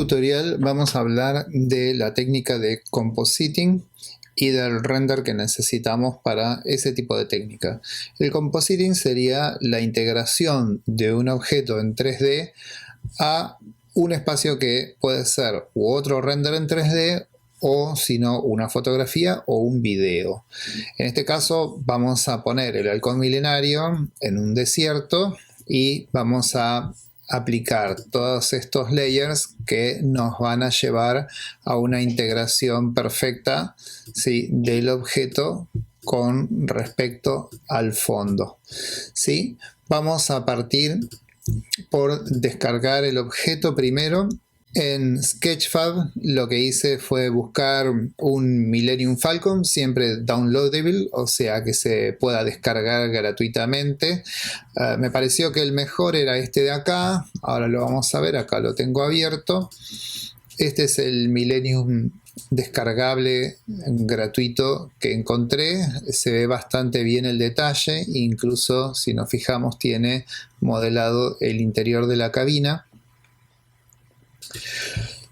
tutorial vamos a hablar de la técnica de compositing y del render que necesitamos para ese tipo de técnica. El compositing sería la integración de un objeto en 3D a un espacio que puede ser u otro render en 3D o si no una fotografía o un video. En este caso vamos a poner el halcón milenario en un desierto y vamos a aplicar todos estos layers que nos van a llevar a una integración perfecta, ¿sí?, del objeto con respecto al fondo, ¿sí? Vamos a partir por descargar el objeto primero. En Sketchfab lo que hice fue buscar un Millennium Falcon, siempre downloadable, o sea que se pueda descargar gratuitamente. Me pareció que el mejor era este de acá. Ahora lo vamos a ver, acá lo tengo abierto. Este es el Millennium descargable gratuito que encontré. Se ve bastante bien el detalle, incluso si nos fijamos tiene modelado el interior de la cabina.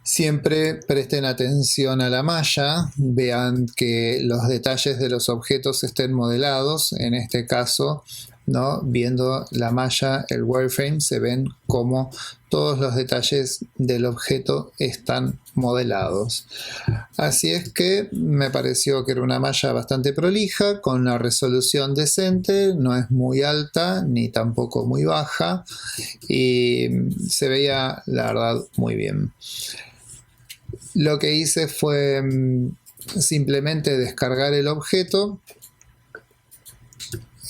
Siempre presten atención a la malla, vean que los detalles de los objetos estén modelados. En este caso, ¿no?, viendo la malla, el wireframe, se ven como todos los detalles del objeto están modelados. Así es que me pareció que era una malla bastante prolija, con una resolución decente, no es muy alta ni tampoco muy baja, y se veía, la verdad, muy bien. Lo que hice fue simplemente descargar el objeto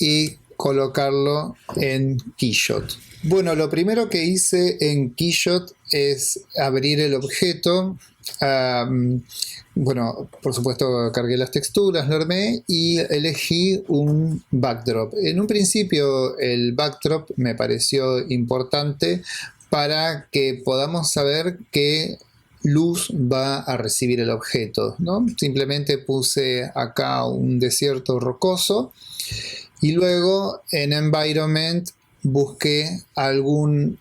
y colocarlo en Keyshot. Bueno, lo primero que hice en Keyshot es abrir el objeto. Bueno, por supuesto cargué las texturas, lo armé y elegí un backdrop. En un principio el backdrop me pareció importante para que podamos saber qué luz va a recibir el objeto, ¿no? Simplemente puse acá un desierto rocoso y luego en Environment busqué algún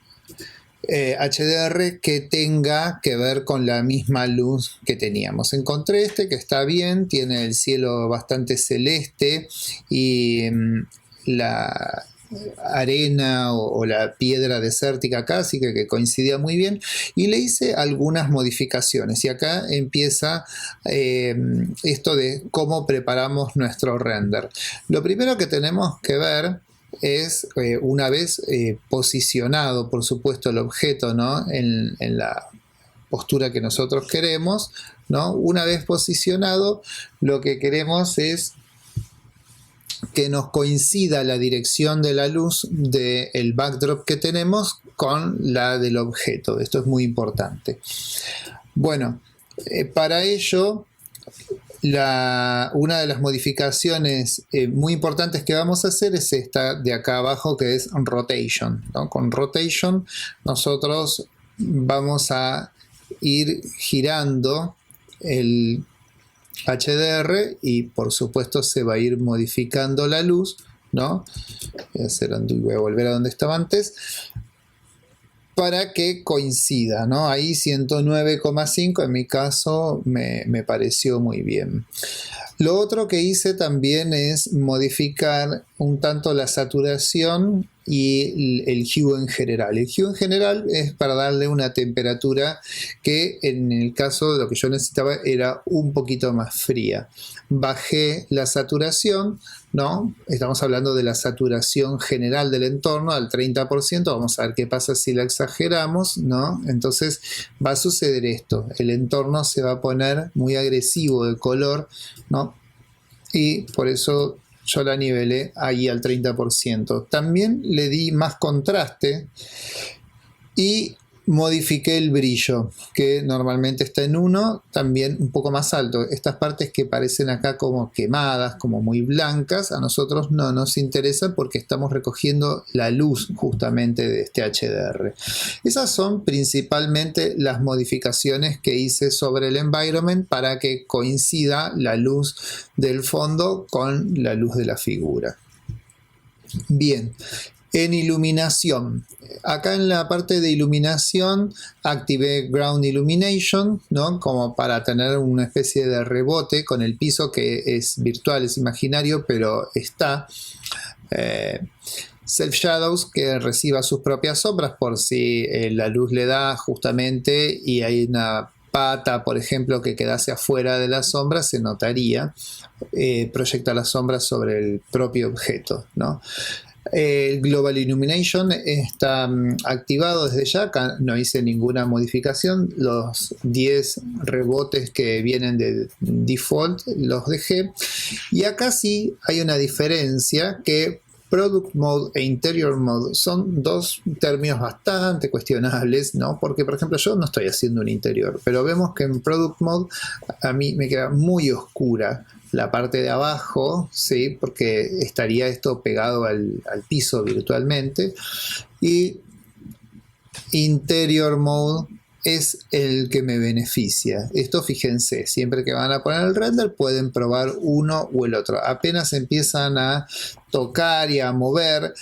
HDR que tenga que ver con la misma luz que teníamos. Encontré este que está bien, tiene el cielo bastante celeste y la arena o la piedra desértica casi que coincidía muy bien, y le hice algunas modificaciones y acá empieza esto de cómo preparamos nuestro render. Lo primero que tenemos que ver es, una vez posicionado por supuesto el objeto, ¿no?, en la postura que nosotros queremos, ¿no?, una vez posicionado, lo que queremos es que nos coincida la dirección de la luz del backdrop que tenemos con la del objeto. Esto es muy importante. Bueno, para ello, una de las modificaciones muy importantes que vamos a hacer es esta de acá abajo, que es Rotation, ¿no? Con Rotation nosotros vamos a ir girando el HDR y por supuesto se va a ir modificando la luz, ¿no? Voy a hacer undo y voy a volver a donde estaba antes para que coincida, ¿no? Ahí 109,5 en mi caso me pareció muy bien. Lo otro que hice también es modificar un tanto la saturación y el hue en general. El hue en general es para darle una temperatura que en el caso de lo que yo necesitaba era un poquito más fría. Bajé la saturación, ¿no? Estamos hablando de la saturación general del entorno al 30%. Vamos a ver qué pasa si la exageramos, ¿no? Entonces va a suceder esto. El entorno se va a poner muy agresivo de color, ¿no? Y por eso yo la nivelé ahí al 30%. También le di más contraste y modifiqué el brillo, que normalmente está en 1, también un poco más alto. Estas partes que parecen acá como quemadas, como muy blancas, a nosotros no nos interesa porque estamos recogiendo la luz justamente de este HDR. Esas son principalmente las modificaciones que hice sobre el environment para que coincida la luz del fondo con la luz de la figura. Bien. En iluminación, acá en la parte de iluminación activé Ground Illumination, ¿no? Como para tener una especie de rebote con el piso que es virtual, es imaginario, pero está. Self Shadows, que reciba sus propias sombras por si la luz le da justamente y hay una pata, por ejemplo, que quedase afuera de la sombra, se notaría. Proyecta las sombras sobre el propio objeto, ¿no? El Global Illumination está activado desde ya, acá no hice ninguna modificación, los 10 rebotes que vienen de default los dejé, y acá sí hay una diferencia que Product Mode e Interior Mode son dos términos bastante cuestionables, ¿no? Porque, por ejemplo, yo no estoy haciendo un interior, pero vemos que en Product Mode a mí me queda muy oscura la parte de abajo, ¿sí? Porque estaría esto pegado al piso virtualmente. Y Interior Mode es el que me beneficia. Esto, fíjense, siempre que van a poner el render pueden probar uno o el otro. Apenas empiezan a tocar y a mover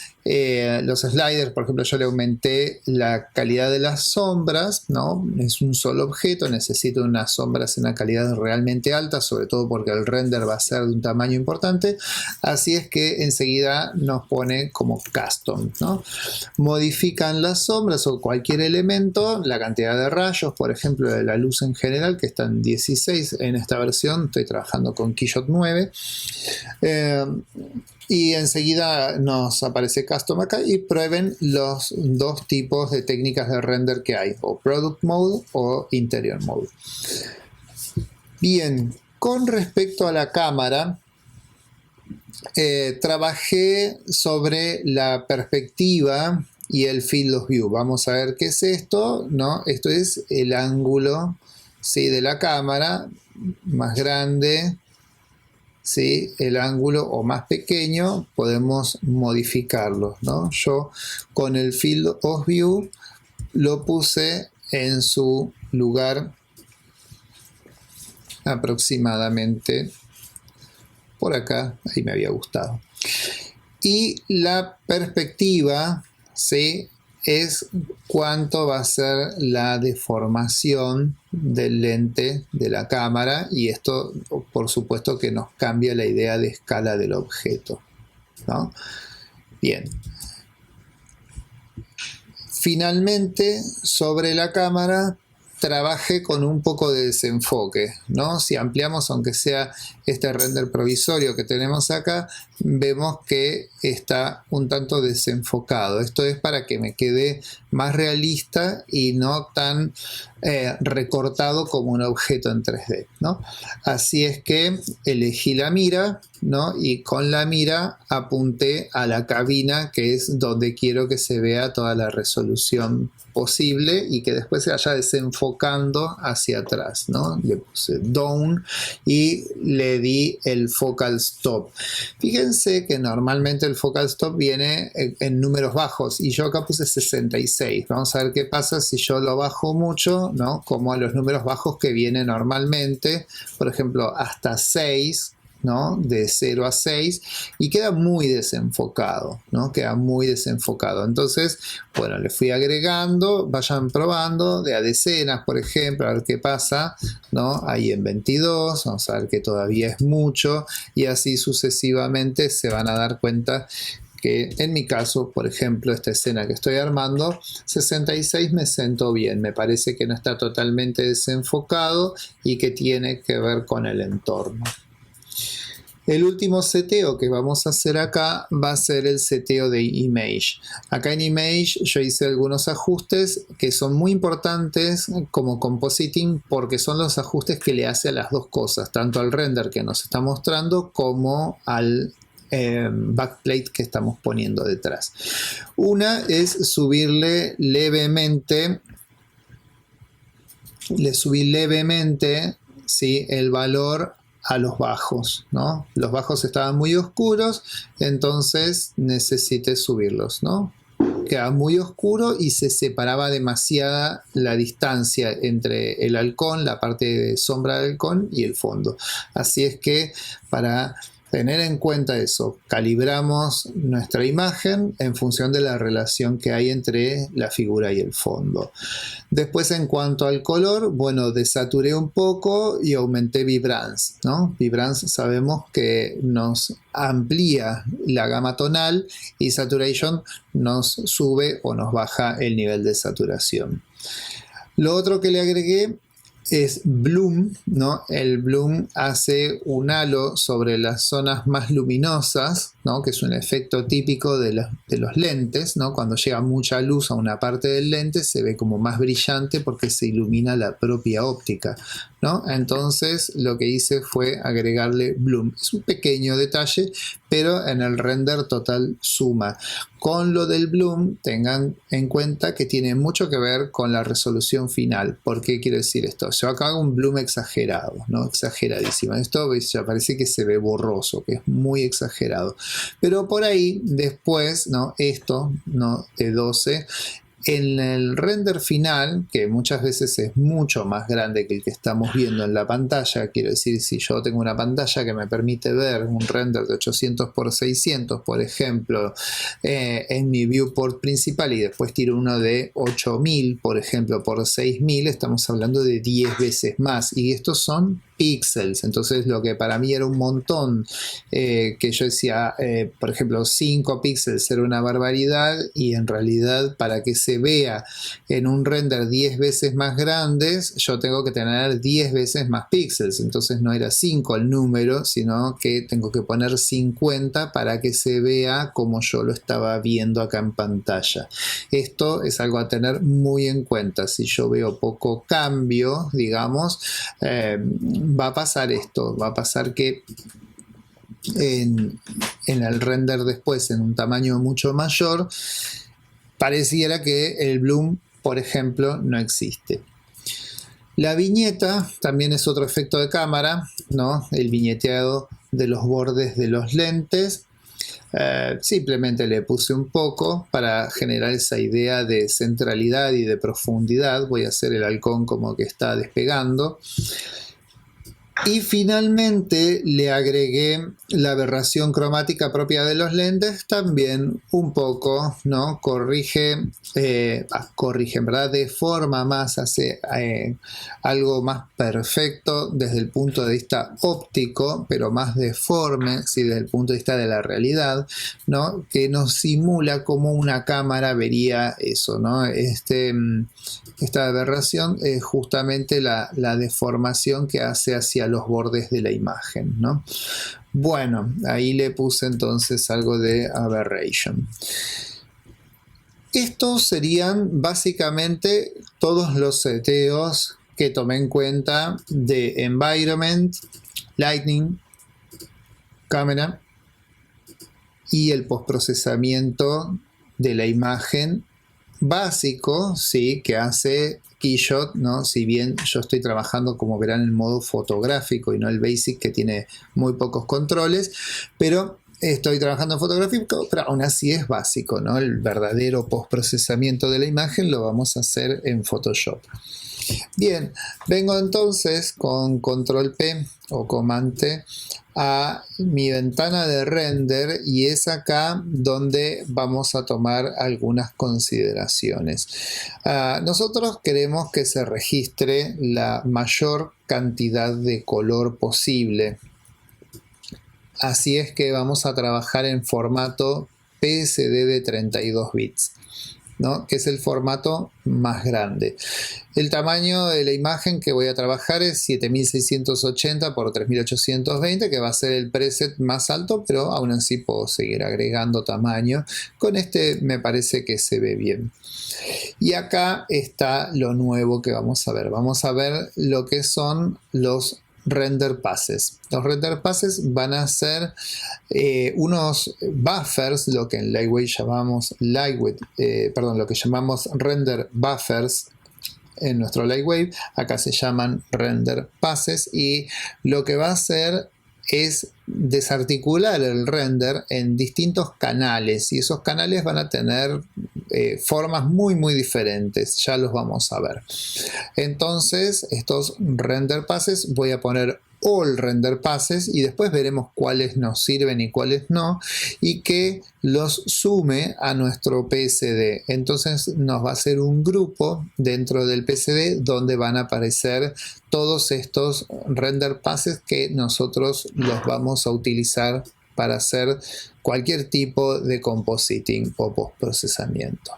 los sliders, por ejemplo, yo le aumenté la calidad de las sombras, ¿no? Es un solo objeto, necesito unas sombras en una calidad realmente alta, sobre todo porque el render va a ser de un tamaño importante, así es que enseguida nos pone como custom, ¿no? Modifican las sombras o cualquier elemento, la cantidad de rayos, por ejemplo, de la luz en general, que están 16 en esta versión, estoy trabajando con Keyshot 9, y enseguida nos aparece Custom acá y prueben los dos tipos de técnicas de render que hay, o Product Mode o Interior Mode. Bien, con respecto a la cámara, trabajé sobre la perspectiva y el Field of View. Vamos a ver qué es esto, ¿no? Esto es el ángulo, ¿sí?, de la cámara, más grande, ¿sí?, el ángulo, o más pequeño, podemos modificarlo, ¿no? Yo con el Field of View lo puse en su lugar aproximadamente por acá, ahí me había gustado. Y la perspectiva, ¿sí?, es cuánto va a ser la deformación del lente de la cámara, y esto por supuesto que nos cambia la idea de escala del objeto, ¿no? Bien. Finalmente, sobre la cámara trabajé con un poco de desenfoque, ¿no? Si ampliamos, aunque sea este render provisorio que tenemos acá, vemos que está un tanto desenfocado. Esto es para que me quede más realista y no tan recortado como un objeto en 3D, ¿no? Así es que elegí la mira, ¿no? Y con la mira apunté a la cabina, que es donde quiero que se vea toda la resolución posible y que después se vaya desenfocando hacia atrás, ¿no? Le puse down y le di el focal stop. Fíjense que normalmente el focal stop viene en números bajos y yo acá puse 66. Vamos a ver qué pasa si yo lo bajo mucho, ¿no? Como a los números bajos que vienen normalmente, por ejemplo, hasta 6. ¿No? De 0 a 6, y queda muy desenfocado, ¿no? Queda muy desenfocado. Entonces, bueno, le fui agregando, vayan probando de a decenas, por ejemplo, a ver qué pasa, ¿no? Ahí en 22, vamos a ver que todavía es mucho, y así sucesivamente se van a dar cuenta que en mi caso, por ejemplo, esta escena que estoy armando, 66 me sentó bien, me parece que no está totalmente desenfocado y que tiene que ver con el entorno. El último seteo que vamos a hacer acá va a ser el seteo de Image. Acá en Image yo hice algunos ajustes que son muy importantes como compositing, porque son los ajustes que le hace a las dos cosas, tanto al render que nos está mostrando como al backplate que estamos poniendo detrás. Una es subirle levemente, ¿sí?, el valor a los bajos, ¿no? Los bajos estaban muy oscuros, entonces necesité subirlos, ¿no? Quedaba muy oscuro y se separaba demasiada la distancia entre el halcón, la parte de sombra del halcón y el fondo. Así es que para Tener en cuenta eso, calibramos nuestra imagen en función de la relación que hay entre la figura y el fondo. Después, en cuanto al color, bueno, desaturé un poco y aumenté Vibrance, ¿no? Vibrance sabemos que nos amplía la gama tonal y Saturation nos sube o nos baja el nivel de saturación. Lo otro que le agregué es Bloom, ¿no? El Bloom hace un halo sobre las zonas más luminosas, ¿no? Que es un efecto típico de los lentes, ¿no? Cuando llega mucha luz a una parte del lente se ve como más brillante porque se ilumina la propia óptica, ¿no? Entonces lo que hice fue agregarle Bloom. Es un pequeño detalle, pero en el render total suma. Con lo del Bloom, tengan en cuenta que tiene mucho que ver con la resolución final. ¿Por qué quiero decir esto? Yo acá hago un Bloom exagerado, ¿no? Exageradísimo. Esto ya parece que se ve borroso, que es muy exagerado. Pero por ahí, después, ¿no? Esto, ¿no? De 12. En el render final, que muchas veces es mucho más grande que el que estamos viendo en la pantalla, quiero decir, si yo tengo una pantalla que me permite ver un render de 800 por 600, por ejemplo, en mi viewport principal y después tiro uno de 8000, por ejemplo, por 6000, estamos hablando de 10 veces más. Y estos son píxeles, entonces lo que para mí era un montón, que yo decía, por ejemplo, 5 píxeles era una barbaridad y en realidad para que se vea en un render 10 veces más grandes, yo tengo que tener 10 veces más píxeles, entonces no era 5 el número, sino que tengo que poner 50 para que se vea como yo lo estaba viendo acá en pantalla. Esto es algo a tener muy en cuenta. Si yo veo poco cambio, digamos, va a pasar esto, va a pasar que en el render después, en un tamaño mucho mayor, pareciera que el bloom, por ejemplo, no existe. La viñeta también es otro efecto de cámara, ¿no? El viñeteado de los bordes de los lentes. Simplemente le puse un poco para generar esa idea de centralidad y de profundidad. Voy a hacer el halcón como que está despegando. Y finalmente le agregué la aberración cromática propia de los lentes, también un poco, ¿no? Corrige, en verdad deforma más, hace algo más perfecto desde el punto de vista óptico, pero más deforme, ¿sí? Desde el punto de vista de la realidad, ¿no? Que nos simula como una cámara vería eso, ¿no? Esta aberración es justamente la deformación que hace hacia los bordes de la imagen, ¿no? Bueno, ahí le puse entonces algo de aberration. Estos serían básicamente todos los seteos que tomé en cuenta de environment, lighting, cámara y el postprocesamiento de la imagen básico, ¿sí? Que hace Keyshot, ¿no? Si bien yo estoy trabajando, como verán, en modo fotográfico y no el Basic, que tiene muy pocos controles, pero estoy trabajando en fotográfico, pero aún así es básico, ¿no? El verdadero postprocesamiento de la imagen lo vamos a hacer en Photoshop. Bien, vengo entonces con Control P o Command T a mi ventana de render y es acá donde vamos a tomar algunas consideraciones. Nosotros queremos que se registre la mayor cantidad de color posible. Así es que vamos a trabajar en formato PSD de 32 bits. ¿No? Que es el formato más grande. El tamaño de la imagen que voy a trabajar es 7680 por 3820, que va a ser el preset más alto, pero aún así puedo seguir agregando tamaño. Con este me parece que se ve bien. Y acá está lo nuevo que vamos a ver. Vamos a ver lo que son los render passes. Los render passes van a ser unos buffers, lo que en Lightwave llamamos lo que llamamos render buffers en nuestro Lightwave. Acá se llaman render passes y lo que va a hacer es desarticular el render en distintos canales y esos canales van a tener formas muy diferentes, ya los vamos a ver. Entonces estos render passes voy a poner all render passes y después veremos cuáles nos sirven y cuáles no, y que los sume a nuestro PSD. Entonces nos va a hacer un grupo dentro del PSD donde van a aparecer todos estos render passes que nosotros los vamos a utilizar para hacer cualquier tipo de compositing o postprocesamiento.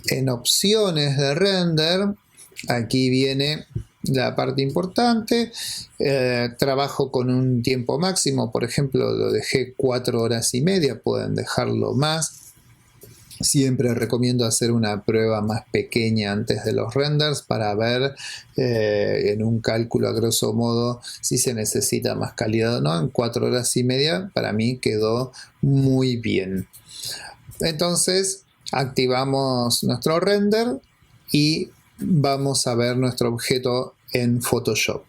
En opciones de render, aquí viene la parte importante. Trabajo con un tiempo máximo, por ejemplo lo dejé 4 horas y media, pueden dejarlo más. Siempre recomiendo hacer una prueba más pequeña antes de los renders para ver en un cálculo a grosso modo si se necesita más calidad o no. En 4 horas y media para mí quedó muy bien. Entonces activamos nuestro render y vamos a ver nuestro objeto en Photoshop.